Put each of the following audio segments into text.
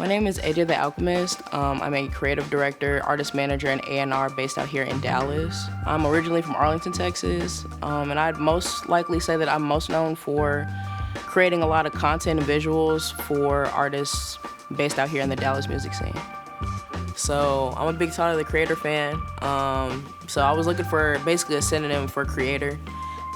My name is AJ the Alchemist. I'm a creative director, artist manager, and A&R based out here in Dallas. I'm originally from Arlington, Texas, and I'd most likely say that I'm most known for creating a lot of content and visuals for artists based out here in the Dallas music scene. So I'm a big Tyler the Creator fan. So I was looking for basically a synonym for creator,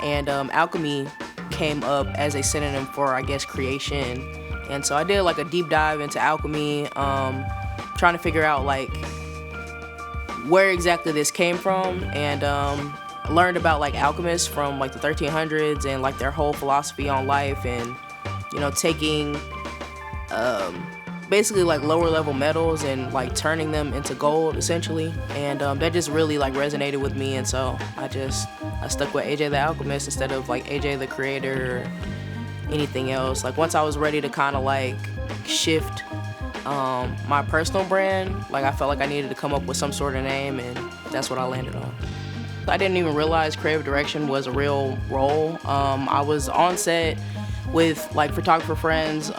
and alchemy came up as a synonym for, I guess, creation. And so I did like a deep dive into alchemy, trying to figure out like where exactly this came from, and learned about like alchemists from like the 1300s and like their whole philosophy on life, and taking basically like lower level metals and like turning them into gold essentially, and that just really like resonated with me, and so I stuck with AJ the Alchemist instead of like AJ the Creator or anything else. Like once I was ready to kind of like shift my personal brand, like I felt like I needed to come up with some sort of name, and that's what I landed on. I didn't even realize creative direction was a real role. I was on set with like photographer friends,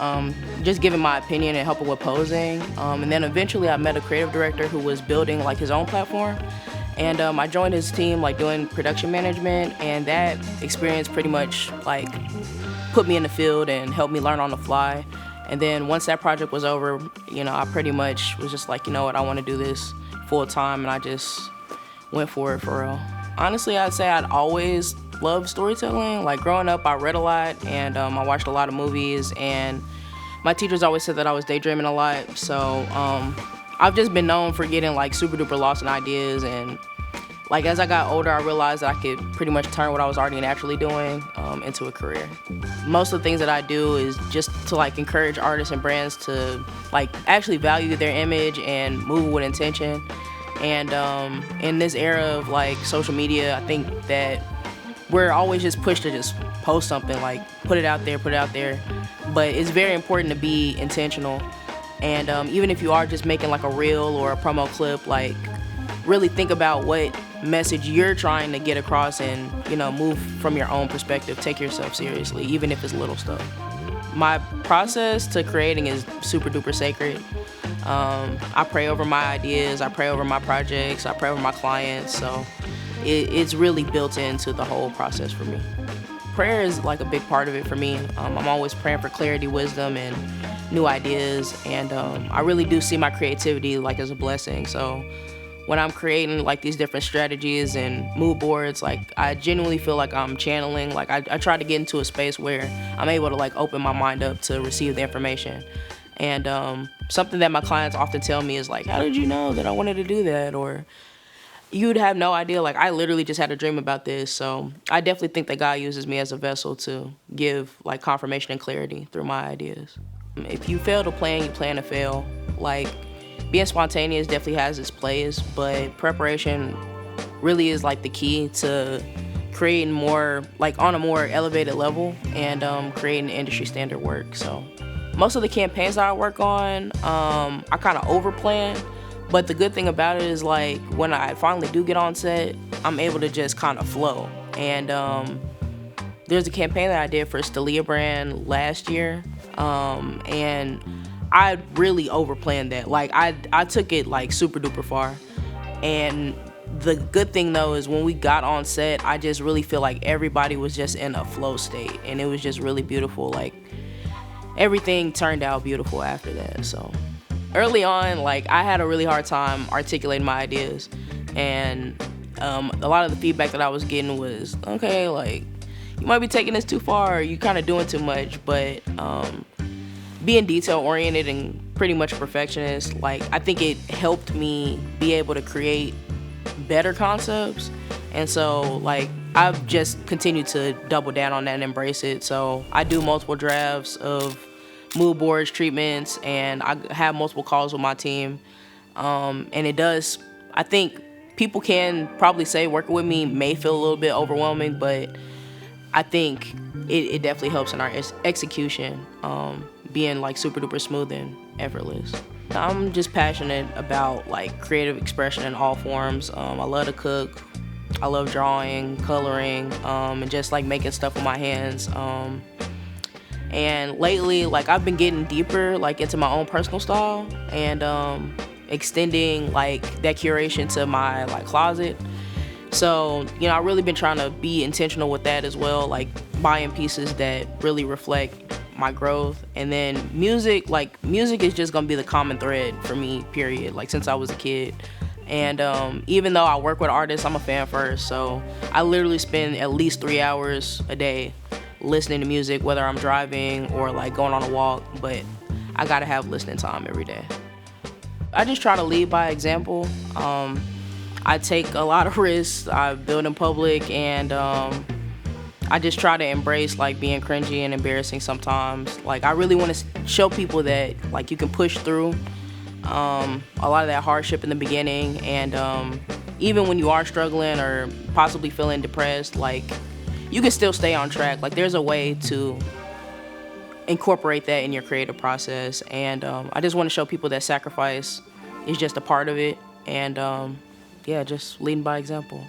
just giving my opinion and helping with posing, and then eventually I met a creative director who was building like his own platform, and I joined his team like doing production management, and that experience pretty much like put me in the field and helped me learn on the fly. And then once that project was over, I pretty much was just like, what, I want to do this full time, and I just went for it for real. Honestly, I'd say I'd always loved storytelling. Like growing up, I read a lot, and I watched a lot of movies, and my teachers always said that I was daydreaming a lot. So I've just been known for getting like super duper lost in ideas, and like as I got older, I realized that I could pretty much turn what I was already naturally doing into a career. Most of the things that I do is just to like encourage artists and brands to like actually value their image and move with intention. And in this era of like social media, I think that we're always just pushed to just post something, like put it out there. But it's very important to be intentional. And even if you are just making like a reel or a promo clip, like really think about what message you're trying to get across, and move from your own perspective. Take yourself seriously, even if it's little stuff. My process to creating is super duper sacred. I pray over my ideas, I pray over my projects, I pray over my clients, so it's really built into the whole process for me. Prayer is like a big part of it for me. I'm always praying for clarity, wisdom, and new ideas, and I really do see my creativity like as a blessing. So when I'm creating like these different strategies and mood boards, like I genuinely feel like I'm channeling. Like I try to get into a space where I'm able to like open my mind up to receive the information. And something that my clients often tell me is like, how did you know that I wanted to do that? Or you'd have no idea. Like I literally just had a dream about this. So I definitely think that God uses me as a vessel to give like confirmation and clarity through my ideas. If you fail to plan, you plan to fail. Like being spontaneous definitely has its place, but preparation really is like the key to creating more, like on a more elevated level, and creating industry standard work. So most of the campaigns that I work on, I kind of overplan, but the good thing about it is like when I finally do get on set, I'm able to just kind of flow. And there's a campaign that I did for Stalia brand last year, and I really overplanned that. Like I took it like super duper far. And the good thing though is when we got on set, I just really feel like everybody was just in a flow state, and it was just really beautiful. Like everything turned out beautiful after that. So early on, like I had a really hard time articulating my ideas, and a lot of the feedback that I was getting was, okay, like you might be taking this too far, or you kind of doing too much. But being detail oriented and pretty much a perfectionist, like I think it helped me be able to create better concepts. And so like I've just continued to double down on that and embrace it. So I do multiple drafts of mood boards, treatments, and I have multiple calls with my team. And it does, I think people can probably say working with me may feel a little bit overwhelming, but I think it definitely helps in our execution, being like super duper smooth and effortless. I'm just passionate about like creative expression in all forms. I love to cook, I love drawing, coloring, and just like making stuff with my hands. And lately, like I've been getting deeper like into my own personal style and extending like that curation to my like closet. So, you know, I've really been trying to be intentional with that as well, like buying pieces that really reflect my growth. And then music is just gonna be the common thread for me, period, like since I was a kid. And even though I work with artists, I'm a fan first. So I literally spend at least 3 hours a day listening to music, whether I'm driving or like going on a walk, but I gotta have listening time every day. I just try to lead by example. I take a lot of risks. I build in public, and I just try to embrace like being cringy and embarrassing sometimes. Like I really want to show people that like you can push through a lot of that hardship in the beginning, and even when you are struggling or possibly feeling depressed, like you can still stay on track. Like there's a way to incorporate that in your creative process, and I just want to show people that sacrifice is just a part of it, and yeah, just leading by example.